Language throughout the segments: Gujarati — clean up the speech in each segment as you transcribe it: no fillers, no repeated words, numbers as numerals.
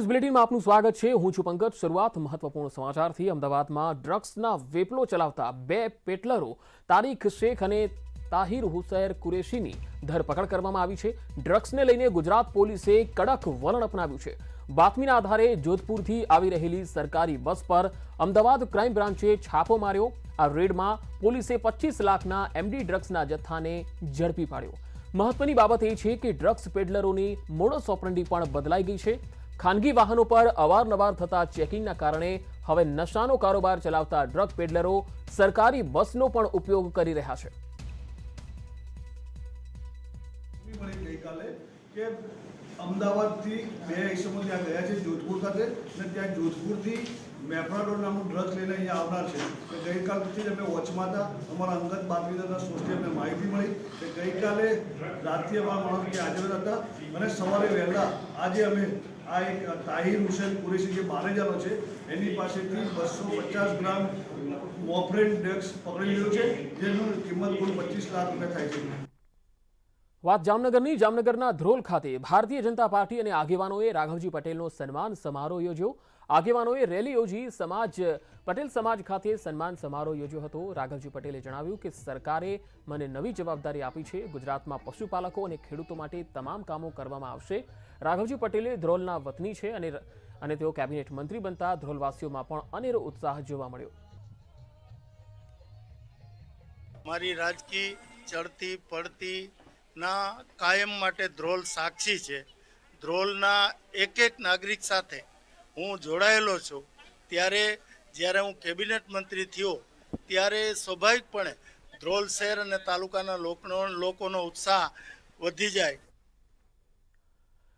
બુલેટિનમાં આપનું સ્વાગત છે। હું છું પંકજ। શરૂઆત મહત્વપૂર્ણ સમાચારથી। અમદાવાદમાં ડ્રગ્સના વેપલો ચલાવતા બે પેટલરો તારીખ શેખ અને તાહિર હુસૈન કુરેશીની ધરપકડ કરવામાં આવી છે। ડ્રગ્સને લઈને ગુજરાત પોલીસે કડક વલણ અપનાવ્યું છે। બાતમીના આધારે જોધપુરથી આવી રહેલી સરકારી બસ પર અમદાવાદ ક્રાઇમ બ્રાન્ચે છાપો માર્યો। આ રેડમાં પોલીસે 25 લાખના એમડી ડ્રગ્સના જથ્થાને ઝડપી પાડ્યો। મહત્વની બાબત એ છે કે ડ્રગ્સ પેડલરોની મોડસ ઓપરેન્ડી પણ બદલાઈ ગઈ છે। ખાનગી વાહનો પર અવારનવાર થતા ચેકિંગના કારણે હવે નશાનો કારોબાર ચલાવતા ડ્રગ પેડલરો સરકારી બસનો પણ ઉપયોગ કરી રહ્યા છે। અમદાવાદથી બે ઇસમો ત્યાં ગયા છે જોધપુર ખાતે અને ત્યાં જોધપુરથી મેપ્રાડોર નામનું ડ્રગ્સ લઈને અહીંયા આવનાર છે। ગઈકાલથી જ અમે વોચમાં હતા। અમારા અંગત બાતમીદારના સોર્સથી અમને માહિતી મળી કે ગઈકાલે રાતથી અમારા માણસ ત્યાં હાજર હતા અને સવારે વહેલા આજે અમે આ એક તાહિર હુસૈન કુરેશી જે બારેજાનો છે એની પાસેથી 250 ગ્રામ મોફરેન ડ્રગ્સ પકડી લીધું છે જેનું કિંમત કુલ 25 લાખ રૂપિયા થાય છે। વાત જામનગરની। જામનગરના ધ્રોલ ખાતે ભારતીય જનતા પાર્ટી અને આગેવાનોએ રાઘવજી પટેલનો સન્માન સમારોહ યોજ્યો। આગેવાનોએ રેલી યોજી પટેલ સમાજ ખાતે સન્માન સમારોહ યોજ્યો હતો। રાઘવજી પટેલે જણાવ્યું કે સરકારે મને નવી જવાબદારી આપી છે। ગુજરાતમાં પશુપાલકો અને ખેડૂતો માટે તમામ કામો કરવામાં આવશે। રાઘવજી પટેલે ધ્રોલના વતની છે અને તેઓ કેબિનેટ મંત્રી બનતા ધ્રોલવાસીઓમાં પણ અનેરો ઉત્સાહ જોવા મળ્યો। મારી રાજકીય ચડતી પડતી ના કાયમ માટે ધ્રોલ સાક્ષી છે। ધ્રોલના એક નાગરિક સાથે હું જોડાયેલો છું। જ્યારે હું કેબિનેટ મંત્રી થયો ત્યારે સ્વાભાવિકપણે ધ્રોલ શહેર અને તાલુકાના લોકોનો ઉત્સાહ વધી જાય।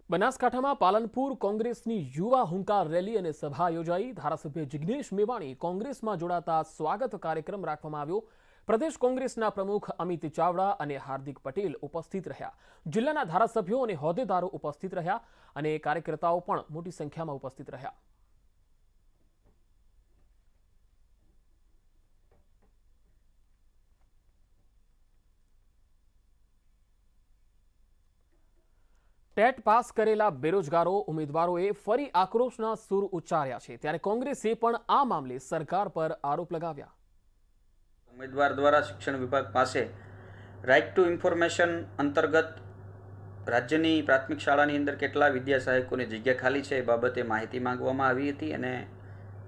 બનાસકાંઠામાં પાલનપુર કોંગ્રેસની યુવા હુંકાર રેલી અને સભા યોજાઈ। ધારાસભ્ય જિગ્નેશ મેવાણી કોંગ્રેસમાં જોડાતા સ્વાગત કાર્યક્રમ રાખવામાં આવ્યો। પ્રદેશ કોંગ્રેસના પ્રમુખ અમિત ચાવડા અને હાર્દિક પટેલ ઉપસ્થિત રહ્યા। જિલ્લાના ધારાસભ્યો અને હોદ્દેદારો ઉપસ્થિત રહ્યા અને કાર્યકર્તાઓ પણ મોટી સંખ્યામાં ઉપસ્થિત રહ્યા। ટેટ પાસ કરેલા બેરોજગારો ઉમેદવારોએ ફરી આક્રોશના સૂર ઉચ્ચાર્યા છે। ત્યારે કોંગ્રેસે પણ આ મામલે સરકાર પર આરોપ लगाव्या। ઉમેદવાર દ્વારા શિક્ષણ વિભાગ પાસે રાઇટ ટુ ઇન્ફોર્મેશન અંતર્ગત રાજ્યની પ્રાથમિક શાળાની અંદર કેટલા વિદ્યા સહાયકોની જગ્યા ખાલી છે એ બાબતે માહિતી માંગવામાં આવી હતી અને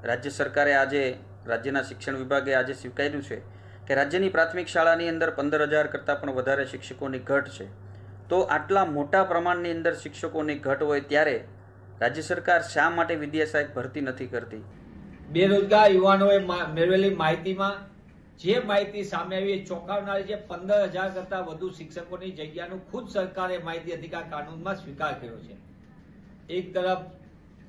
રાજ્ય સરકારે આજે રાજ્યના શિક્ષણ વિભાગે આજે સ્વીકાર્યું છે કે રાજ્યની પ્રાથમિક શાળાની અંદર 15,000 કરતાં પણ વધારે શિક્ષકોની ઘટ છે। તો આટલા મોટા પ્રમાણની અંદર શિક્ષકોની ઘટ હોય ત્યારે રાજ્ય સરકાર શા માટે વિદ્યા સહાયક ભરતી નથી કરતી? બેરોજગાર યુવાનોએ મેળવેલી માહિતીમાં જે માહિતી સામે આવી એ ચોંકાવનારી છે। 15,000 કરતા વધુ શિક્ષકોની જગ્યાનું ખુદ સરકારે માહિતી અધિકાર કાનૂનમાં સ્વીકાર કર્યો છે। એક તરફ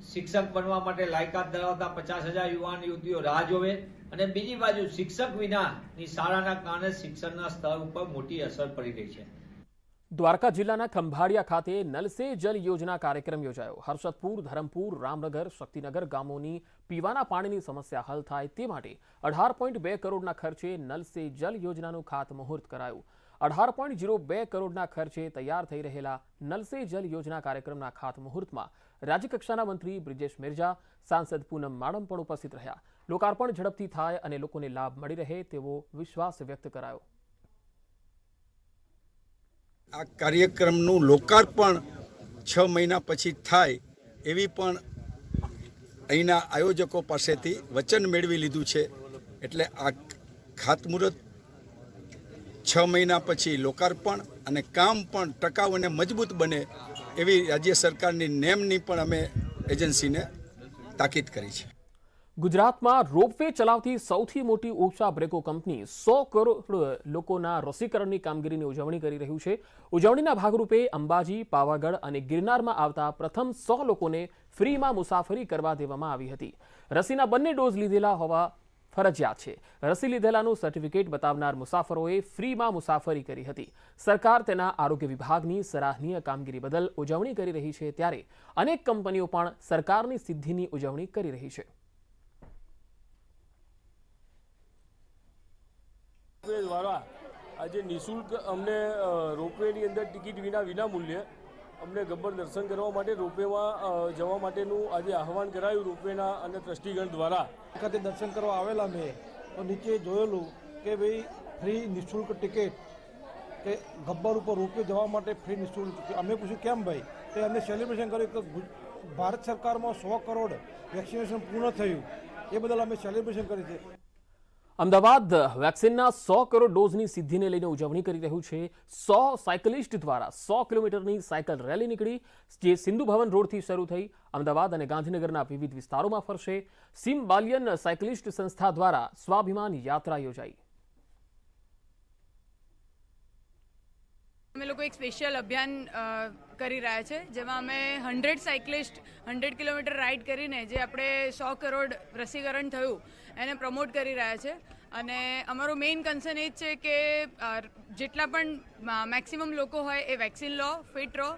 શિક્ષક બનવા માટે લાયકાત ધરાવતા 50,000 યુવાન યુવતીઓ રાહ જોવે અને બીજી બાજુ શિક્ષક વિનાની શાળાના કારણે શિક્ષણના સ્તર ઉપર મોટી અસર પડી રહી છે। દ્વારકા જિલ્લાના ખંભાળિયા ખાતે નલ સે જલ યોજના કાર્યક્રમ યોજાયો। હર્ષદપુર, ધરમપુર, રામનગર, શક્તિનગર ગામોની પીવાના પાણીની સમસ્યા હલ થાય તે માટે 18.2 કરોડના ખર્ચે નલ સે જલ યોજનાનું ખાતમુહૂર્ત કરાયું। 18.02 કરોડના ખર્ચે તૈયાર થઈ રહેલા નલ સે જલ યોજના કાર્યક્રમના ખાતમુહૂર્તમાં રાજ્યકક્ષાના મંત્રી બ્રિજેશ મેરજા, સાંસદ પૂનમ માડમ પણ ઉપસ્થિત રહ્યા। લોકાર્પણ ઝડપથી થાય અને લોકોને લાભ મળી રહે તેવો વિશ્વાસ વ્યક્ત કરાયો। આ કાર્યક્રમનું લોકાર્પણ 6 મહિના પછી થાય એવી પણ અહીંના આયોજકો પાસેથી વચન મેળવી લીધું છે। એટલે આ ખાતમુહૂર્ત 6 મહિના પછી લોકાર્પણ અને કામ પણ ટકાઉ અને મજબૂત બને એવી રાજ્ય સરકારની નેમની પણ અમે એજન્સીને તાકીદ કરી છે। ગુજરાતમાં રોપવે ચલાવતી સૌથી મોટી ઉષા બ્રેકો કંપની 100 કરોડ લોકોના રસીકરણની કામગીરીની ઉજવણી કરી રહ્યું છે। ઉજવણીના ભાગરૂપે અંબાજી, પાવાગઢ અને ગિરનારમાં આવતા પ્રથમ 100 લોકોને ફ્રીમાં મુસાફરી કરવા દેવામાં આવી હતી। રસીના બંને ડોઝ લીધેલા હોવા ફરજિયાત છે। રસી લીધેલાનું સર્ટિફિકેટ બતાવનાર મુસાફરોએ ફ્રીમાં મુસાફરી કરી હતી। સરકાર તેના આરોગ્ય વિભાગની સરાહનીય કામગીરી બદલ ઉજવણી કરી રહી છે ત્યારે અનેક કંપનીઓ પણ સરકારની સિદ્ધિની ઉજવણી કરી રહી છે। દ્વારા આજે નિઃશુલ્ક અમને રોપવેની અંદર ટિકિટ વિના મૂલ્યે અમને ગબ્બર દર્શન કરવા માટે રોપવેમાં જવા માટેનું આજે આહવાન કરાયું રોપવેના અને ટ્રસ્ટીગણ દ્વારા. વખતે દર્શન કરવા આવેલા મેં તો નીચે જોયેલું કે ભાઈ ફ્રી નિઃશુલ્ક ટિકિટ કે ગબ્બર ઉપર રોપવે જવા માટે ફ્રી નિઃશુલ્ક. અમે પૂછ્યું કેમ ભાઈ, તો અમે સેલિબ્રેશન કર્યું કે ભારત સરકારમાં 100 કરોડ વેક્સિનેશન પૂર્ણ થયું, એ બદલ અમે સેલિબ્રેશન કરી છે. અમદાવાદ વેક્સિનના 100 કરોડ ડોઝની સિદ્ધિને લઈને ઉજવણી કરી રહ્યું છે. 100 સાયકલિસ્ટ દ્વારા 100 કિલોમીટરની સાયકલ રેલી નીકળી, જે સિંધુ ભવન રોડથી શરૂ થઈ અમદાવાદ અને ગાંધીનગરના વિવિધ વિસ્તારોમાં ફરશે. સિમ્બાલિયન સાયકલિસ્ટ સંસ્થા દ્વારા સ્વાભિમાન યાત્રા યોજાઈ. અમે લોકો એક સ્પેશિયલ અભિયાન કરી રહ્યા છે, જેમાં અમે 100 સાયકલિસ્ટ 100 કિલોમીટર રાઇડ કરીને જે આપણે 100 કરોડ રસીકરણ થયું એને પ્રમોટ કરી રહ્યા છે. અને અમારો મેઇન કન્સર્ન એ જ છે કે જેટલા પણ મેક્સિમમ લોકો હોય એ વેક્સિન લો, ફિટ રહો,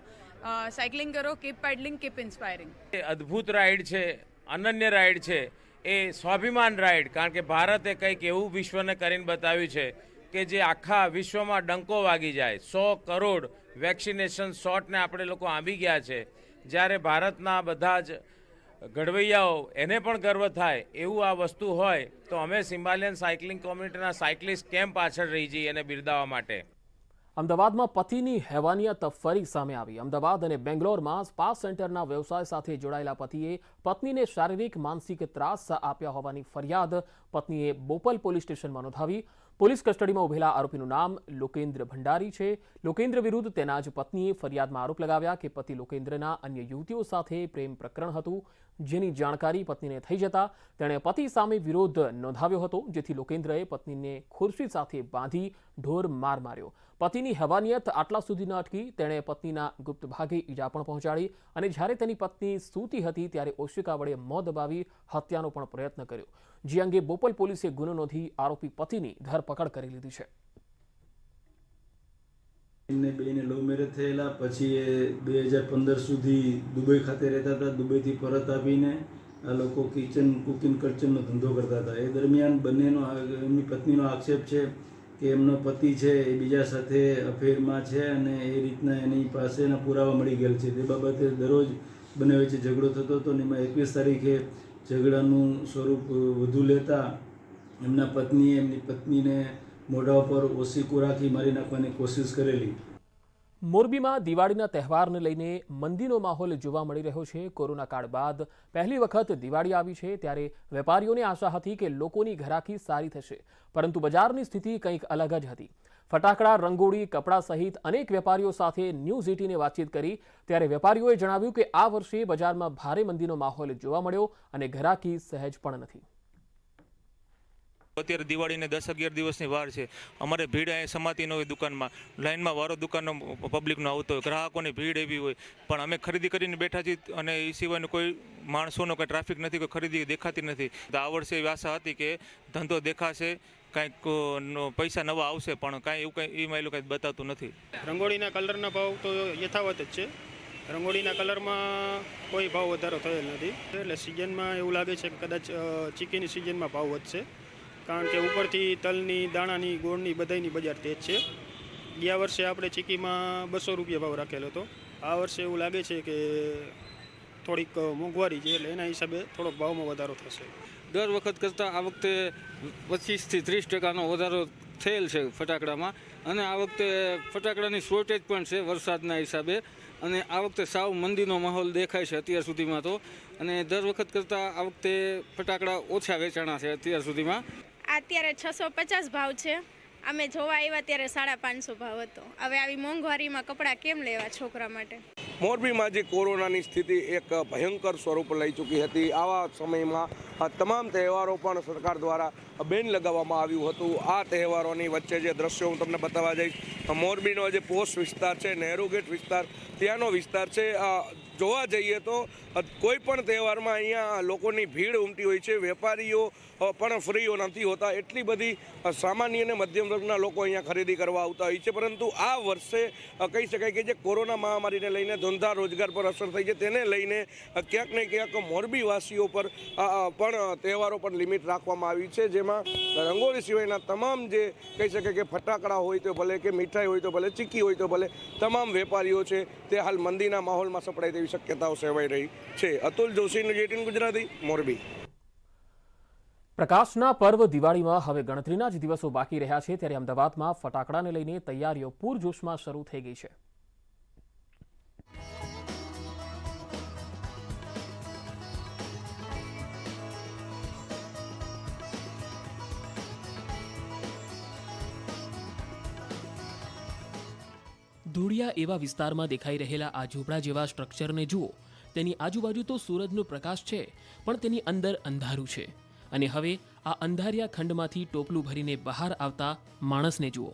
સાયકલિંગ કરો, કીપ પેડલિંગ, કીપ ઇન્સ્પાયરિંગ. અદ્ભુત રાઇડ છે, અનન્ય રાઇડ છે, એ સ્વાભિમાન રાઇડ. કારણ કે ભારતે કંઈક એવું વિશ્વને કરીને બતાવ્યું છે કે જે આખા વિશ્વમાં ડંકો વાગી જાય. 100 કરોડ વેક્સિનેશન શોટને આપણે લોકો આંબી ગયા છે. જ્યારે ભારતના બધા જ ઘડવૈયાઓ એને પણ ગર્વ થાય એવું આ વસ્તુ હોય તો અમે સિમ્બાલિયન સાયકલિંગ કોમ્યુનિટીના સાયકલિસ્ટ કેમ પાછળ રહી જઈએ એને બિરદાવવા માટે. અમદાવાદમાં પતિની હેવાનિયત ફરી સામે આવી. અમદાવાદ અને બેંગ્લોરમાં સ્પા સેન્ટરના વ્યવસાય સાથે જોડાયેલા પતિએ પત્નીને શારીરિક માનસિક ત્રાસ આપ્યા હોવાની ફરિયાદ પત્નીએ બોપલ પોલીસ સ્ટેશનમાં નોંધાવી. પોલીસ કસ્ટડીમાં ઉભેલા આરોપીનું નામ લોકેન્દ્ર ભંડારી છે. લોકેન્દ્ર વિરુદ્ધ તેના જ પત્નીએ ફરિયાદમાં આરોપ લગાવ્યા કે પતિ લોકેન્દ્રના અન્ય યુવતીઓ સાથે પ્રેમ પ્રકરણ હતું, જેની જાણકારી પત્નીને થઈ જતા તેણે પતિ સામે વિરોધ નોંધાવ્યો હતો, જેથી લોકેન્દ્રએ પત્નીને ખુરશી સાથે બાંધી ઢોર માર માર્યો. પતિની હેવાનિયત આટલા સુધી ન અટકી, તેણે પત્નીના ગુપ્ત ભાગે ઈજા પણ પહોંચાડી અને જ્યારે તેની પત્ની સૂતી હતી ત્યારે ઓશિકા વડે મોં દબાવી હત્યાનો પણ પ્રયત્ન કર્યો. જે અંગે બોપલ પોલીસે ગુનો નોંધી આરોપી પતિની ધરપકડ કરી લીધી છે. એમને બેને લવ મેરેજ થયેલા, પછી એ 2015 સુધી દુબઈ ખાતે રહેતા હતા. દુબઈથી પરત આવીને આ લોકો કુકિંગ કલ્ચરનો ધંધો કરતા હતા. એ દરમિયાન બંનેનો એમની પત્નીનો આક્ષેપ છે કે એમનો પતિ છે એ બીજા સાથે અફેરમાં છે અને એ રીતના એની પાસે એના પુરાવા મળી ગયેલ છે. તે બાબતે દરરોજ બંને વચ્ચે ઝઘડો થતો હતો અને એમાં 21 તારીખે ઝઘડાનું સ્વરૂપ વધુ લેતા એમના પત્નીએ એમની પત્નીને મોઢા ઉપર ઓશીકો રાખી મારી નાખવાની કોશિશ કરેલી. મોરબીમાં દિવાળીના તહેવારને લઈને મંદીનો માહોલ જોવા મળી રહ્યો છે. કોરોના કાળ બાદ પહેલી વખત દિવાળી આવી છે, ત્યારે વેપારીઓને આશા હતી કે લોકોની ઘરાકી સારી થશે, પરંતુ બજારની સ્થિતિ કંઈક અલગ જ હતી. ફટાકડા, રંગોળી, કપડાં સહિત અનેક વેપારીઓ સાથે ન્યૂઝ 18 વાતચીત કરી ત્યારે વેપારીઓએ જણાવ્યું કે આ વર્ષે બજારમાં ભારે મંદીનો માહોલ જોવા મળ્યો અને ઘરાકી સહેજ પણ નથી. અત્યારે દિવાળીને 10-11 દિવસની વાર છે. અમારે ભીડ અહીંયા સમાતી ન હોય, દુકાનમાં લાઇનમાં વારો દુકાનનો પબ્લિકનો આવતો હોય, ગ્રાહકોની ભીડ એવી હોય, પણ અમે ખરીદી કરીને બેઠા છીએ અને એ સિવાયનું કોઈ માણસોનો કંઈ ટ્રાફિક નથી, કોઈ ખરીદી દેખાતી નથી. તો આ વર્ષે એવી આશા હતી કે ધંધો દેખાશે, કાંઈક પૈસા નવા આવશે, પણ કાંઈ એવું કંઈ એમાં એ લોકો કંઈ બતાવતું નથી. રંગોળીના કલરના ભાવ તો યથાવત જ છે. રંગોળીના કલરમાં કોઈ ભાવ વધારો થયેલ નથી. એટલે સિઝનમાં એવું લાગે છે કે કદાચ ચીકીની સિઝનમાં ભાવ વધશે, કારણ કે ઉપરથી તલની, દાણાની, ગોળની બધાની બજાર તેજ છે. ગયા વર્ષે આપણે ચીકીમાં 200 રૂપિયા ભાવ રાખેલો હતો. આ વર્ષે એવું લાગે છે કે થોડીક મોંઘવારી છે, એટલે એના હિસાબે થોડોક ભાવમાં વધારો થશે. દર વખત કરતાં આ વખતે 25% થી 30% વધારો થયેલ છે ફટાકડામાં, અને આ વખતે ફટાકડાની શોર્ટેજ પણ છે વરસાદના હિસાબે, અને આ વખતે સાવ મંદીનો માહોલ દેખાય છે અત્યાર સુધીમાં તો. અને દર વખત કરતાં આ વખતે ફટાકડા ઓછા વેચાણા છે અત્યાર સુધીમાં. અત્યારે 650 ભાવ છે. અમે જોવા આવ્યા ત્યારે 550 ભાવ હતો. હવે આવી મોંઘવારીમાં કપડાં કેમ લેવા છોકરા માટે? મોરબીમાં જે કોરોનાની સ્થિતિ એક ભયંકર સ્વરૂપ લઈ ચૂકી હતી, આવા સમયમાં આ તમામ તહેવારો પણ સરકાર દ્વારા બેન લગાવવામાં આવ્યું હતું. આ તહેવારોની વચ્ચે જે દ્રશ્યો હું તમને બતાવવા જઈશ, મોરબીનો જે પોસ્ટ વિસ્તાર છે, નહેરુ ગેટ વિસ્તાર, ત્યાંનો વિસ્તાર છે. જોવા જઈએ તો કોઈ પણ તહેવારમાં અહીંયા લોકોની ભીડ ઉમટી હોય છે. વેપારીઓ પણ ફ્રીઓ નથી હોતા. એટલી બધી સામાન્ય અને મધ્યમ વર્ગના લોકો અહીંયા ખરીદી કરવા આવતા હોય છે. પરંતુ આ વર્ષે કહી શકાય કે જે કોરોના મહામારીને લઈને ધંધા રોજગાર પર અસર થઈ છે તેને લઈને ક્યાંક ને ક્યાંક મોરબીવાસીઓ પર પણ તહેવારો પર લિમિટ રાખવામાં આવી છે, જેમાં રંગોળી સિવાયના તમામ જે કહી શકાય કે ફટાકડા હોય તો ભલે કે મીઠાઈ હોય તો ભલે ચીકી હોય તો ભલે તમામ વેપારીઓ છે તે હાલ મંદીના માહોલમાં સપડાય તેવી શક્યતાઓ સેવાઈ રહી છે. અતુલ જોશી, ન્યૂઝ 18 ગુજરાતી, મોરબી. પ્રકાશના પર્વ દિવાળીમાં હવે ગણતરીના જ દિવસો બાકી રહ્યા છે, ત્યારે અમદાવાદમાં ફટાકડાને લઈને તૈયારીઓ પૂરજોશમાં શરૂ થઈ ગઈ છે. ધૂળિયા એવા વિસ્તારમાં દેખાઈ રહેલા આ ઝૂંપડા જેવા સ્ટ્રક્ચરને જુઓ. તેની આજુબાજુ તો સૂરજનો પ્રકાશ છે, પણ તેની અંદર અંધારું છે. અને હવે આ અંધારિયા ખંડમાંથી ટોપલું ભરીને બહાર આવતા માણસને જુઓ.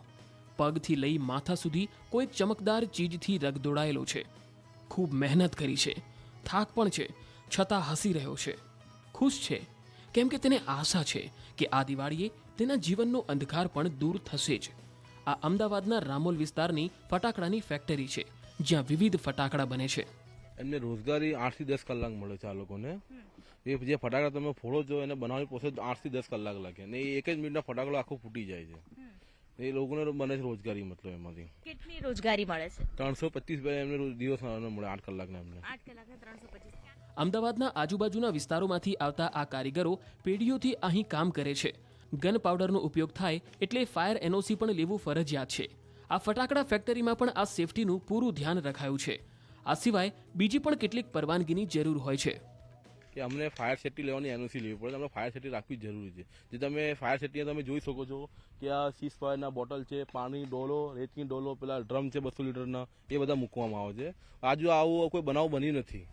પગથી લઈ માથા સુધી કોઈક ચમકદાર ચીજથી રગદોડાયેલો છે. ખૂબ મહેનત કરી છે, થાક પણ છે, છતાં હસી રહ્યો છે. ખુશ છે, કેમ કે તેને આશા છે કે આ દિવાળીએ તેના જીવનનો અંધકાર પણ દૂર થશે જ. આ અમદાવાદના રામોલ વિસ્તારની ફટાકડાની ફેક્ટરી છે, જ્યાં વિવિધ ફટાકડા બને છે. એમને રોજગારી 8 થી 10 કલાક મળે છે. આ લોકોને એ જે ફટાકડા તમે ફોડો છો એને બનાવવાની પ્રોસેસ 8 થી 10 કલાક લાગે ને એક જ મિનિટના ફટાકડો આખો ફૂટી જાય છે. એ લોકોને બને છે રોજગારી. મતલબ એમાંથી કેટલી રોજગારી મળે છે? 325 એમને દિવસ મળે 8 કલાકના એમને. 8 કલાકના 325. અમદાવાદના આજુબાજુના વિસ્તારોમાંથી આવતા આ કારીગરો પેઢીઓથી અહીં કામ કરે છે. ગન પાવડરનો ઉપયોગ થાય એટલે ફાયર એનઓસી પણ લેવું ફરજિયાત છે. આ ફટાકડા ફેક્ટરીમાં પણ આ સેફટીનું પૂરું ધ્યાન રખાયું છે. આ સિવાય બીજી પણ કેટલીક પરવાનગીની જરૂર હોય છે. કે અમને ફાયર સેફટી લેવાની એનઓસી લેવી પડે. અમને ફાયર સેફટી રાખવી જરૂરી છે. જે તમે ફાયર સેફટી તમે જોઈ શકો છો કે આ સીઝ ફાયરના બોટલ છે, પાણી ડોલો, રેતની ડોલો, પેલા ડ્રમ છે 200 લીટરના, એ બધા મૂકવામાં આવે છે. આજુ આવું કોઈ બનાવ બની નથી.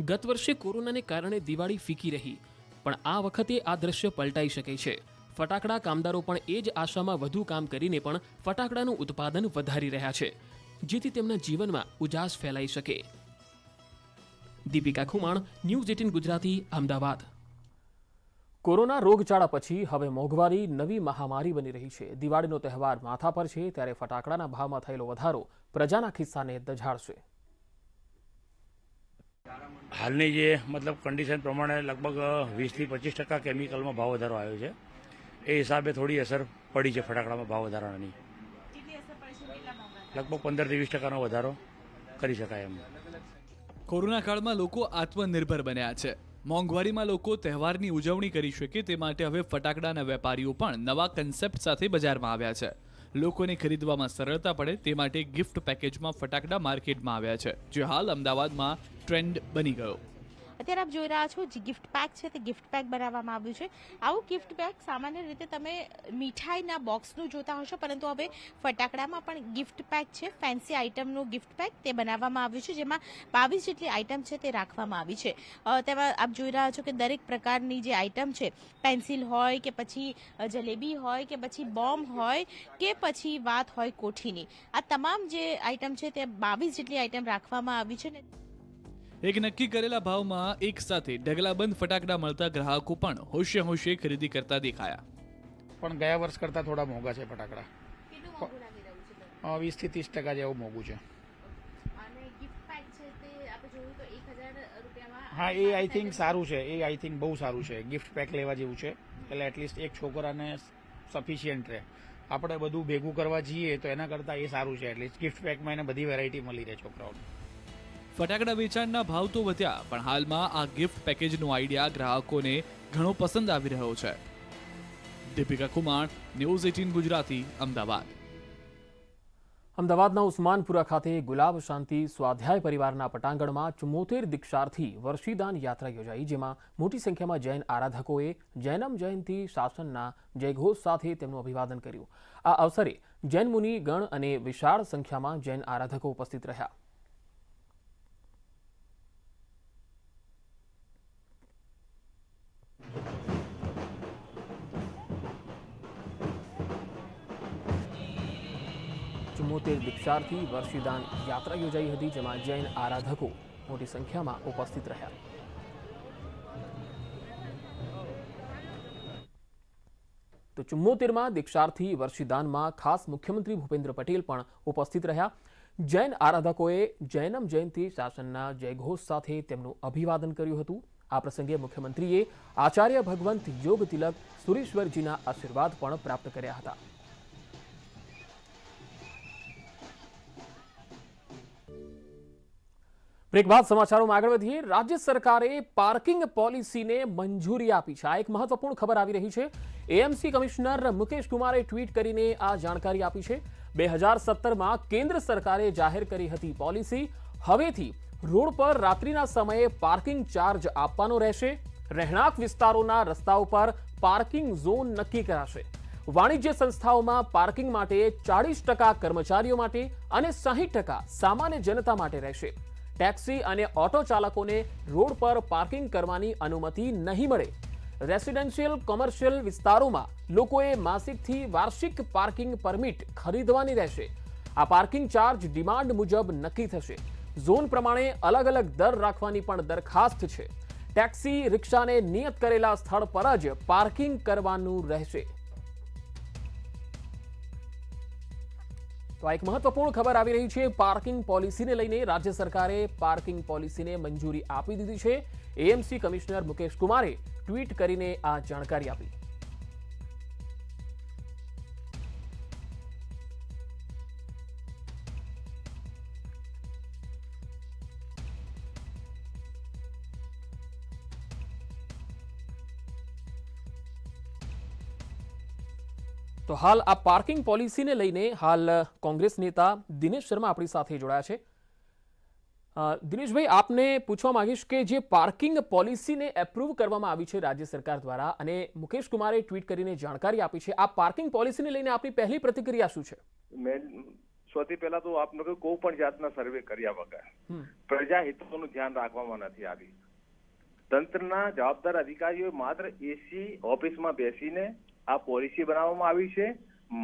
ગત વર્ષે કોરોનાને કારણે દિવાળી ફીકી રહી, પણ આ વખતે આ દ્રશ્ય પલટાઈ શકે છે. ફટાકડા કામદારો પણ એ જ આશામાં વધુ કામ કરીને પણ ફટાકડાનું ઉત્પાદન વધારી રહ્યા છે, જેથી તેમના જીવનમાં ઉજાસ ફેલાઈ શકે. દીપિકા ખુમાણ, ન્યૂઝ 18 ગુજરાતી, અમદાવાદ. કોરોના રોગચાળા પછી હવે મોંઘવારી નવી મહામારી બની રહી છે. દિવાળીનો તહેવાર માથા પર છે, ત્યારે ફટાકડાના ભાવમાં થયેલો વધારો પ્રજાના ખિસ્સાને દઝાડશે. હાલની જે મતલબ કન્ડિશન પ્રમાણે લગભગ 20 થી 25% કેમિકલમાં ભાવ વધારો આવ્યો છે. એ હિસાબે થોડી અસર પડી છે ફટાકડામાં ભાવ વધારાની. લગભગ 15 થી 20% વધારો કરી શકાય એમ. કોરોના કાળમાં લોકો આત્મનિર્ભર બન્યા છે. મોંઘવારીમાં લોકો તહેવારની ઉજવણી કરી શકે તે માટે હવે ફટાકડાના વેપારીઓ પણ નવા કન્સેપ્ટ સાથે બજારમાં આવ્યા છે. લોકોને ખરીદવામાં સરળતા પડે તે માટે ગિફ્ટ પેકેજમાં ફટાકડા માર્કેટમાં આવ્યા છે, જે હાલ અમદાવાદમાં ટ્રેન્ડ બની ગયો. અત્યારે આપ જોઈ રહ્યા છો જે ગિફ્ટ પેક છે તે ગિફ્ટ પેક બનાવવામાં આવ્યું છે. આવું ગિફ્ટ પેક સામાન્ય રીતે તમે મીઠાઈના બોક્સનું જોતા હશો, પરંતુ હવે ફટાકડામાં પણ ગિફ્ટ પેક છે. ફેન્સી આઇટમનું ગિફ્ટ પેક તે બનાવવામાં આવ્યું છે, જેમાં 22 જેટલી આઇટમ છે તે રાખવામાં આવી છે. તેમાં આપ જોઈ રહ્યા છો કે દરેક પ્રકારની જે આઇટમ છે, પેન્સિલ હોય કે પછી જલેબી હોય કે પછી બોમ્બ હોય કે પછી વાત હોય કોઠીની, આ તમામ જે આઇટમ છે તે 22 જેટલી આઇટમ રાખવામાં આવી છે. ને એક નક્કી કરેલા ભાવમાં એક સાથે ઢગલાબંધ ફટાકડા મળતા ગ્રાહકો પણ હોશે હોશે ખરીદી કરતા દેખાયા. પણ ગયા વર્ષ કરતાં થોડા મોંઘા છે ફટાકડા. 20 થી 30% જેવું મોંઘું છે. હા, એ આઈ થિંક સારું છે. એ આઈ થિંક બહુ સારું છે. ગિફ્ટ પેક લેવા જેવું છે. એટલે એટલીસ્ટ એક છોકરાને સફિશિયન્ટ રહે. આપણે બધું ભેગું કરવા જઈએ તો એના કરતાં એ સારું છે. એટલીસ્ટ ગિફ્ટ પેકમાં એને બધી વેરાયટી મળી રહે છોકરાઓને. ફટાકડા વેચાણના ભાવ તો વધ્યા, પણ હાલમાં આ ગિફ્ટ પેકેજનો આઈડિયા ગ્રાહકોને ઘણો પસંદ આવી રહ્યો છે. દીપિકા કુમાર, ન્યૂઝ 18 ગુજરાતી, અમદાવાદ. અમદાવાદના ઉસ્માનપુરા ખાતે ગુલાબ શાંતિ સ્વાધ્યાય પરિવારના પટાંગણમાં 74 દીક્ષાર્થી વર્ષીદાન યાત્રા યોજાઈ, જેમાં મોટી સંખ્યામાં જૈન આરાધકોએ જૈનમ જયંતી શાસનના જયઘોષ સાથે તેમનું અભિવાદન કર્યું. આ અવસરે જૈન મુનિ ગણ અને વિશાળ સંખ્યામાં જૈન આરાધકો ઉપસ્થિત રહ્યા. 74 દીક્ષાર્થી વર્ષીદાન યાત્રા યોજાઈ હતી, જેમાં જૈન આરાધકો મોટી સંખ્યામાં ઉપસ્થિત રહ્યા. તો 74માં દીક્ષાર્થી વર્ષીદાનમાં ખાસ મુખ્યમંત્રી ભૂપેન્દ્ર પટેલ પણ ઉપસ્થિત રહ્યા. જૈન આરાધકોએ જૈનમ જયંતિ શાસનના જયઘોષ સાથે તેમનું અભિવાદન કર્યું હતું. આ પ્રસંગે મુખ્યમંત્રીએ આચાર્ય ભગવંત યોગ તિલક સુરેશ્વરજીના આશીર્વાદ પણ પ્રાપ્ત કર્યા હતા. બ્રેક બાદ સમાચારોમાં આગળ વધીએ. રાજ્ય સરકારે પાર્કિંગ પોલિસીને મંજૂરી આપી છે. આ એક મહત્વપૂર્ણ ખબર આવી રહી છે. એએમસી કમિશનર મુકેશ કુમારે ટ્વીટ કરીને આ જાણકારી આપી છે. 2017માં કેન્દ્ર સરકારે જાહેર કરી હતી પોલિસી. હવેથી રોડ પર રાત્રિના સમયે પાર્કિંગ ચાર્જ આપવાનો રહેશે. રહેણાંક વિસ્તારોના રસ્તાઓ પર પાર્કિંગ ઝોન નક્કી કરાશે. વાણિજ્ય સંસ્થાઓમાં પાર્કિંગ માટે 40% કર્મચારીઓ માટે અને 60% સામાન્ય જનતા માટે રહેશે. ટેક્સી અને ઓટો ચાલકોને રોડ પર પાર્કિંગ કરવાની અનુમતિ નહીં મળે. રેસિડેન્શિયલ કોમર્શિયલ વિસ્તારોમાં લોકોએ માસિકથી વાર્ષિક પાર્કિંગ પરમિટ ખરીદવાની રહેશે. આ પાર્કિંગ ચાર્જ ડિમાન્ડ મુજબ નક્કી થશે. ઝોન પ્રમાણે અલગ અલગ દર રાખવાની પણ દરખાસ્ત છે. ટેક્સી રિક્ષાને નિયત કરેલા સ્થળ પર જ પાર્કિંગ કરવાનું રહેશે. તો આ એક મહત્વપૂર્ણ ખબર આવી રહી છે. પાર્કિંગ પોલિસીને લઈને રાજ્ય સરકારે પાર્કિંગ પોલિસીને મંજૂરી આપી દીધી છે. એએમસી કમિશનર મુકેશ કુમારે ટ્વીટ કરીને આ જાણકારી આપી. તો હાલ આ પાર્કિંગ પોલિસીને લઈને હાલ કોંગ્રેસ નેતા દિનેશ શર્મા આપણી સાથે જોડાયા છે. દિનેશભાઈ, આપને પૂછવા માંગીશ કે જે પાર્કિંગ પોલિસીને એપ્રૂવ કરવામાં આવી છે રાજ્ય સરકાર દ્વારા અને મુકેશ કુમારે ટ્વીટ કરીને જાણકારી આપી છે, આ પાર્કિંગ પોલિસીને લઈને આપની પહેલી પ્રતિક્રિયા શું છે? સૌથી પહેલા તો આપને કોઈ પણ જાતના સર્વે કર્યા વગર પ્રજા હિતોનું ધ્યાન રાખવામાં નથી આવી. તંત્રના જવાબદાર અધિકારીઓ માત્ર એસી ઓફિસમાં બેસીને આ પોલિસી બનાવવામાં આવી છે.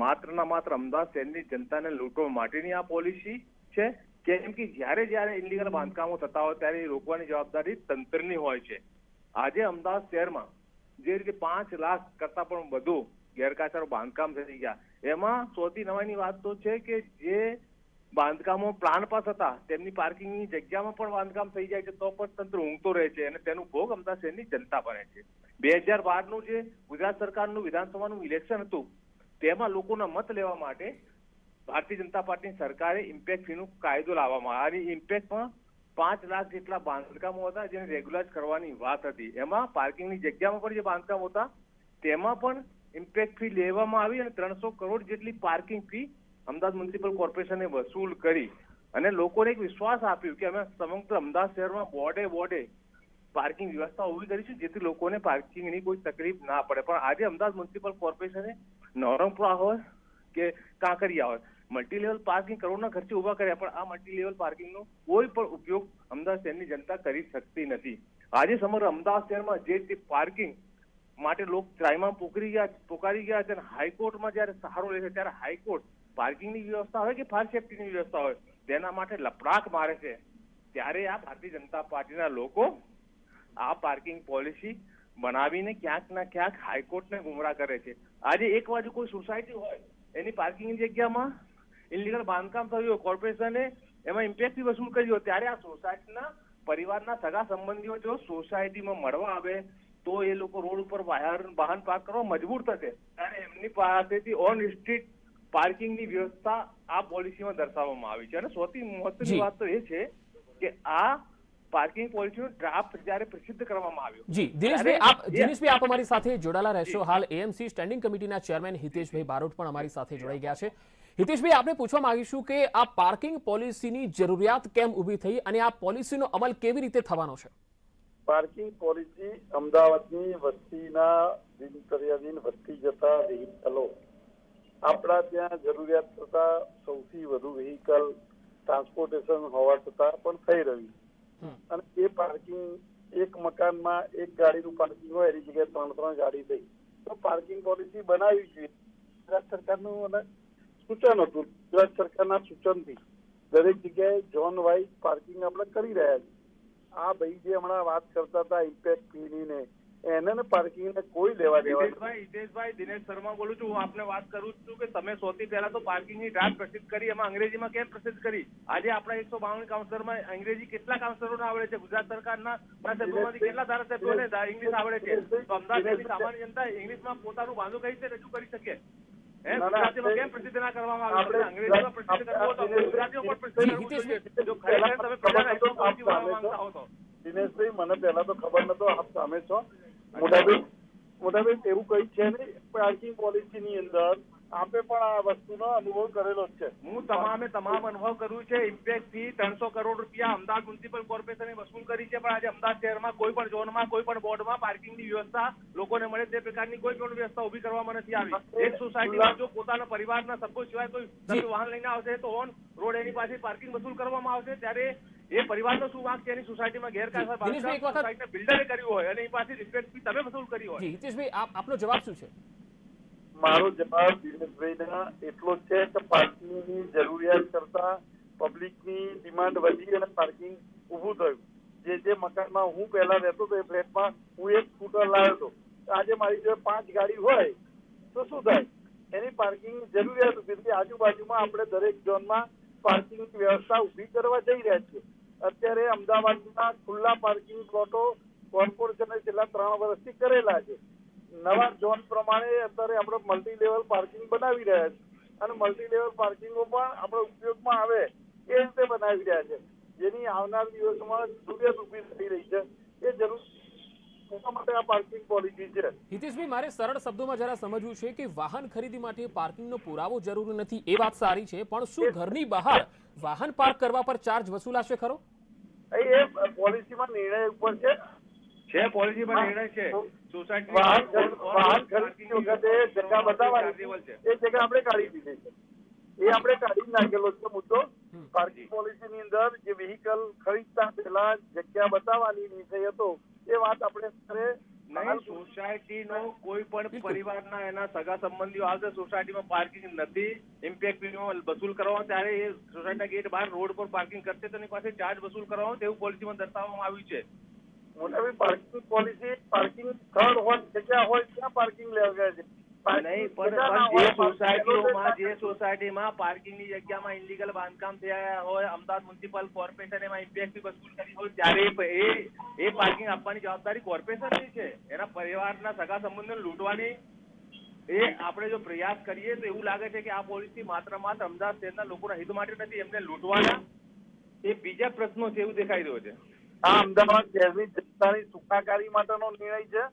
માત્ર અમદાવાદ શહેરની જનતાને લૂંટવા માટેની આ પોલિસી છે. કેમ કે જ્યારે ઇલીગલ બાંધકામો થતા હોય ત્યારે રોકવાની જવાબદારી તંત્રની હોય છે. આજે અમદાવાદ શહેરમાં જે રીતે 5 લાખ કરતા પણ વધુ ગેરકાયદેસર બાંધકામ થઈ ગયા, એમાં સૌથી નવાઈની વાત તો છે કે જે બાંધકામો પ્લાન પાસ હતા તેમની પાર્કિંગની જગ્યામાં પણ બાંધકામ થઈ જાય છે તો પણ તંત્ર ઊંઘતો રહે છે અને તેનું ભોગ અમદાવાદ શહેરની જનતા બને છે. 2012નું જે ગુજરાત સરકારનું વિધાનસભાનું ઇલેક્શન હતું તેમાં લોકોના મત લેવા માટે ભારતીય જનતા પાર્ટીની સરકારે ઇમ્પેક્ટ ફીનો કાયદો લાવવામાં આવ્યો. આ ઇમ્પેક્ટમાં 5 લાખ જેટલા બાંધકામો હતા જેને રેગ્યુલાઇઝ કરવાની વાત હતી. એમાં પાર્કિંગની જગ્યામાં પણ જે બાંધકામ હતા તેમાં પણ ઇમ્પેક્ટ ફી લેવામાં આવી અને 300 કરોડ જેટલી પાર્કિંગ ફી અમદાવાદ મ્યુનિસિપલ કોર્પોરેશને વસૂલ કરી અને લોકોને એક વિશ્વાસ આપ્યો કે અમે સમગ્ર અમદાવાદ શહેરમાં બોર્ડે પાર્કિંગ વ્યવસ્થા ઉભી કરીશું જેથી લોકોને પાર્કિંગની કોઈ તકલીફ ના પડે. પણ આજે અમદાવાદ મ્યુનિસિપલ કોર્પોરેશને નવરંગપુરા હોય કે કાંકરિયા હોય મલ્ટી લેવલ પાર્કિંગ કરોડના ખર્ચે ઉભા કર્યા, પણ આ મલ્ટી લેવલ પાર્કિંગનો કોઈ પણ ઉપયોગ અમદાવાદ શહેરની જનતા કરી શકતી નથી. આજે સમગ્ર અમદાવાદ શહેરમાં જે પાર્કિંગ માટે લોકો ત્રાઈમામ પોકારી ગયા છે અને હાઈકોર્ટમાં જયારે સહારો લે છે ત્યારે હાઈકોર્ટ પાર્કિંગની વ્યવસ્થા હોય કે ફાયર સેફ્ટીની વ્યવસ્થા હોય તેના માટે લપડાક મારે છે. ત્યારે આ ભારતીય જનતા પાર્ટીના લોકો આ પાર્કિંગ પોલિસી બનાવીને ક્યાંક ના ક્યાંક હાઈકોર્ટને ગુમરાહ કરે છે. આજે એક બાજુ કોઈ સોસાયટી હોય એની પાર્કિંગની જગ્યામાં ઇલીગલ બાંધકામ થયું હોય, કોર્પોરેશને એમાં ઇમ્પેક્ટ ફી વસૂલ કરી હોય, ત્યારે આ સોસાયટીના પરિવારના સગા સંબંધીઓ જો સોસાયટીમાં મળવા આવે તો એ લોકો રોડ ઉપર વાહન પાર્ક કરવા મજબૂર થશે. ત્યારે એમની પાસેથી ઓન સ્ટ્રીટ પાર્કિંગની વ્યવસ્થા આ પોલિસીમાં દર્શાવવામાં આવી છે. અને સૌથી મહત્વની વાત તો એ છે કે આ પાર્કિંગ પોલિસીનો ડ્રાફ્ટ જ્યારે પ્રસિદ્ધ કરવામાં આવ્યો. જી દિનેશભાઈ આપ અમારી સાથે જોડાયેલા રહેશો. હાલ એએમસી સ્ટેન્ડિંગ કમિટીના ચેરમેન હિતેશભાઈ બારોટ પણ અમારી સાથે જોડાઈ ગયા છે. હિતેશભાઈ, આપણે પૂછવા માંગીશું કે આ પાર્કિંગ પોલિસીની જરૂરિયાત કેમ ઊભી થઈ અને આ પોલિસીનો અમલ કેવી રીતે થવાનો છે? પાર્કિંગ પોલિસી અમદાવાદની વસ્તીના દિનચર્યાધીન વધતી જતા વ્હીકલો, આપણા ત્યાં જરૂરિયાત કરતા સૌથી વધુ વ્હીકલ ટ્રાન્સપોર્ટેશન હોવા છતાં પણ થઈ રહ્યું અને એ પાર્કિંગ એક મકાનમાં એક ગાડીનું પાર્કિંગ હોય એની જગ્યાએ 3 ગાડી થઈ તો પાર્કિંગ પોલિસી બનાવી જોઈએ. ગુજરાત સરકારનું અને સૂચન હતું. ગુજરાત સરકારના સૂચનથી દરેક જગ્યાએ ઝોન વાઇઝ પાર્કિંગ આપણે કરી રહ્યા છીએ. આ ભાઈ જે હમણાં વાત કરતા હતા ઇમ્પેક્ટ ફીની ને એને ને પાર્કિંગ ને કોઈ લેવા દેવા નથી. હિતેશભાઈ, દિનેશ શર્મા બોલું છું. હું આપને વાત કરું છું કે તમે સૌથી પહેલા તો પાર્કિંગની ડ્રાફ્ટ પ્રસિદ્ધ કરી, એમાં અંગ્રેજીમાં કેમ પ્રસિદ્ધ કરી? આજે આપણા 152 કાઉન્સિલરમાં અંગ્રેજી કેટલા કાઉન્સિલરોને આવડે છે? ગુજરાત સરકારના સભ્યોમાંથી કેટલા ધારાસભ્યોને ઇંગ્લિશ આવડે છે? તો અમદાવાદની સામાન્ય જનતા ઇંગ્લિશમાં પોતાનું વાંધો કઈ રીતે રજૂ કરી શકે? ગુજરાતીમાં કેમ પ્રસિદ્ધ ના કરવામાં આવે? અંગ્રેજીમાં પ્રસિદ્ધ કરવો તો ગુજરાતીમાં પણ પ્રસિદ્ધ કરવું જોઈએ. જો ખરેખર તમે પ્રજાના હિતમાં પહોંચવા માંગતા હો તો. દિનેશભાઈ, મને પહેલા તો ખબર નતો, આપ સામે છો. મોટાભાઈ એવું કઈ છે નહીં. પાર્કિંગ પોલિસીની અંદર આપે પણ આ વસ્તુનો અનુભવ કરેલો જ છે. હું તમામ અનુભવ કર્યું છે. ઇમ્પેક્ટ ફી 300 કરોડ રૂપિયા અમદાવાદ મ્યુનિસિપલ કોર્પોરેશને વસૂલ કરી છે, પણ આજે અમદાવાદ શહેરમાં કોઈ પણ ઝોનમાં કોઈ પણ બોર્ડમાં પાર્કિંગની વ્યવસ્થા લોકોને મળે તે પ્રકારની કોઈ પણ વ્યવસ્થા ઉભી કરવામાં નથી આવી. એક સોસાયટીમાં જો પોતાના પરિવારના સભ્યો સિવાય કોઈ વાહન લઈને આવશે તો ઓન રોડ એની પાસે પાર્કિંગ વસૂલ કરવામાં આવશે, ત્યારે એ પરિવારનો શું વાંક છે? એની સોસાયટીમાં ગેરકાયદેસર બાંધકામ બિલ્ડરે કર્યું હોય અને એની પાસે રિસ્પેક્ટ ફી તમે વસૂલ કરી હોય. હિતેશભાઈ, આપનો જવાબ શું છે? મારો જવાબ દિનેશભાઈના એટલો જ છે કે પાર્કિંગની જરૂરિયાત કરતા પબ્લિકની ડિમાન્ડ વધી અને પાર્કિંગ ઊભું થયું. જે મકાનમાં હું પહેલા રહેતો હતો એ ફ્લેટમાં હું એક સ્કૂટર લાવ્યો હતો. આજે મારી જોડે 5 ગાડી હોય તો શું થાય? એની પાર્કિંગ જરૂરિયાત ઊભી થઈ. આજુબાજુમાં આપણે દરેક ઝોનમાં પાર્કિંગની વ્યવસ્થા ઊભી કરવા જઈ રહ્યા છીએ. અત્યારે અમદાવાદના ખુલ્લા પાર્કિંગ પ્લોટો કોર્પોરેશને છેલ્લા 3 વર્ષથી કરેલા છે. નવા ઝોન પ્રમાણે અત્યારે આપણે મલ્ટી લેવલ પાર્કિંગ બનાવી રહ્યા છીએ અને મલ્ટી લેવલ પાર્કિંગો પણ આપણે ઉપયોગમાં આવે એ રીતે બનાવી રહ્યા છે, જેની આવનાર દિવસોમાં જરૂરિયાત ઊભી થઈ રહી છે. એ જરૂર માટે આ પાર્કિંગ પોલિસી છે. હિતેશભાઈ, મારે સરળ શબ્દોમાં જરા સમજવું છે કે વાહન ખરીદી માટે પાર્કિંગનો પુરાવો જરૂરી નથી, એ વાત સારી છે, પણ શું ઘરની બહાર વાહન પાર્ક કરવા પર ચાર્જ વસૂલાશે ખરો? એ પોલિસીમાં નિર્ણય ઉપર છે. પોલિસીમાં નિર્ણય છે. વાહન ખરીદતી વખતે જગ્યા બતાવવાની એ જગ્યા આપણે કાઢી દીધી છે. એ આપણે કાઢી નાખેલો છે મુદ્દો. પાર્કિંગ પોલિસીની અંદર જે વ્હીકલ ખરીદતા પહેલા જગ્યા બતાવવાની વિષય હતો એ વાત આપણે સોસાયટીનો કોઈ પણ પરિવારના એના સગા સંબંધીઓ આવશે, સોસાયટીમાં પાર્કિંગ નથી, ઇમ્પેક્ટ ફીનો વસૂલ કરવાનો, ત્યારે એ સોસાયટીના ગેટ બહાર રોડ પર પાર્કિંગ કરશે તો એની પાસે ચાર્જ વસૂલ કરવાનો તેવું પોલિસીમાં દર્શાવવામાં આવ્યું છે. મોટાભાઈ, પાર્કિંગ પોલિસી પાર્કિંગ સ્થળ હોય, જગ્યા હોય ત્યાં પાર્કિંગ લેવા ગયા છે. નહીં, પણ જે સોસાયટીમાં પાર્કિંગની જગ્યામાં ઇલીગલ બાંધકામ થયા હોય, અમદાવાદ મ્યુનિસિપલ કોર્પોરેશન એમાં ઇમ્પેક્ટ ફી વસૂલ કરી હોય, ત્યારે એ પાર્કિંગ આપવાની જવાબદારી કોર્પોરેશનની છે. એના પરિવારના સગા સંબંધોને લૂંટવાની એ આપણે જો પ્રયાસ કરીએ તો એવું લાગે છે કે આ પોલિસી માત્ર અમદાવાદ શહેરના લોકોના હિત માટે નથી, એમને લૂંટવાના એ બીજા પ્રશ્નો છે એવું દેખાઈ રહ્યો છે. આ અમદાવાદ શહેરની જનતાની સુખાકારી માટેનો નિર્ણય છે,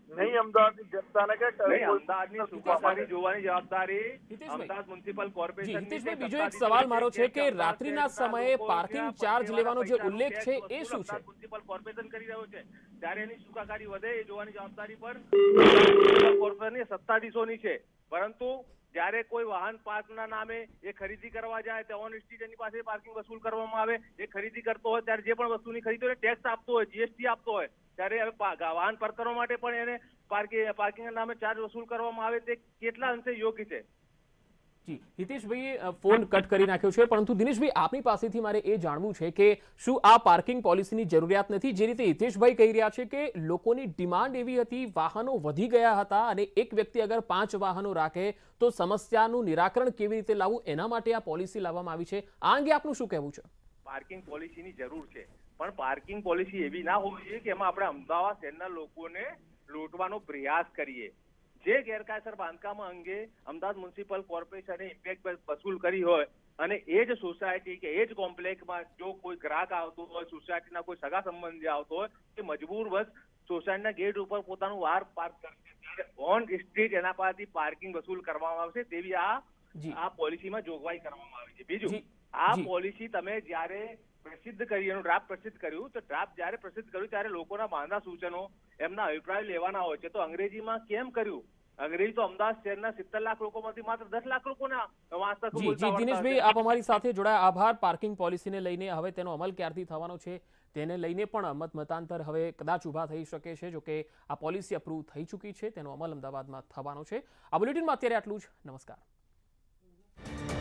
નહીં અમદાવાદની જનતાને કે અમદાવાદની સુખાકારી જોવાની જવાબદારી અમદાવાદ મ્યુનિસિપલ કોર્પોરેશન. બીજો એક સવાલ મારો છે કે રાત્રિના સમયે પાર્કિંગ ચાર્જ લેવાનો જે ઉલ્લેખ છે એ શું છે? મ્યુનિસિપલ કોર્પોરેશન કરી રહ્યો છે, ત્યારે એની સુખાકારી વધે એ જોવાની જવાબદારી પર કોર્પોરેશનની સત્તાધીશોની છે. પરંતુ જયારે કોઈ વાહન પાર્કના નામે એ ખરીદી કરવા જાય તો ઓન સ્ટ્રીટ એની પાસે પાર્કિંગ વસૂલ કરવામાં આવે. એ ખરીદી કરતો હોય ત્યારે જે પણ વસ્તુની ખરીદી હોય ટેક્સ આપતો હોય, જીએસટી આપતો હોય, ત્યારે હવે વાહન પાર્ક કરવા માટે પણ એને પાર્કિંગના નામે ચાર્જ વસૂલ કરવામાં આવે તે કેટલા અંશે યોગ્ય છે? જી, હિતેશભાઈએ ફોન કટ કરી નાખ્યો છે, પરંતુ દિનેશભાઈ આપની પાસેથી મારે એ જાણવું છે કે શું આ પાર્કિંગ પોલિસીની જરૂરિયાત નથી? જે રીતે હિતેશભાઈ કહી રહ્યા છે કે લોકોની ડિમાન્ડ એવી હતી, વાહનો વધી ગયા હતા અને એક વ્યક્તિ અગર 5 વાહનો રાખે તો સમસ્યાનું નિરાકરણ કેવી રીતે લાવવું, એના માટે આ પોલિસી લાવવામાં આવી છે. આ અંગે આપનું શું કહેવું છે? પાર્કિંગ પોલિસીની જરૂર છે, પણ પાર્કિંગ પોલિસી એવી ના હોવી જોઈએ કે એમાં આપણે અમદાવાદ શહેરના લોકોને લૂંટવાનો પ્રયાસ કરીએ. જે ગેરકાયદેસર બાંધકામ અંગે અમદાવાદ મ્યુનિસિપલ કોર્પોરેશને ઇમ્પેક્ટ વસૂલ કરી હોય અને એ જ સોસાયટી કે એ જ કોમ્પ્લેક્સમાં જો કોઈ ગ્રાહક આવતો હોય, સોસાયટીના કોઈ સગા સંબંધી આવતો હોય, એ મજબૂર બસ સોસાયટીના ગેટ ઉપર પોતાનું વાર પાર્ક કરશે, ત્યારે ઓન સ્ટ્રીટ એના પાસેથી પાર્કિંગ વસૂલ કરવામાં આવશે તેવી આ પોલિસીમાં જોગવાઈ કરવામાં આવી છે. બીજું, આ પોલિસી તમે જયારે પ્રસિદ્ધ કરી, એનું ડ્રાફ્ટ પ્રસિદ્ધ કર્યું, તો ડ્રાફ્ટ જયારે પ્રસિદ્ધ કર્યું ત્યારે લોકોના માંદા સૂચનો, એમના અભિપ્રાય લેવાના હોય છે. તો અંગ્રેજીમાં કેમ કર્યું? અંગ્રેજી તો અમદાવાદ શહેરના 70 લાખ લોકોમાંથી માત્ર 10 લાખ લોકોના વાંચતા. દિનેશભાઈ, આપ અમારી સાથે જોડાયા, આભાર. પાર્કિંગ પોલિસીને લઈને હવે તેનો અમલ ક્યારથી થવાનો છે તેને લઈને પણ મતાંતર હવે કદાચ ઊભા થઈ શકે છે. જો કે આ પોલિસી અપ્રૂવ થઈ ચૂકી છે, તેનો અમલ અમદાવાદમાં થવાનો છે. આ બુલેટિનમાં અત્યારે આટલું જ. નમસ્કાર. છે।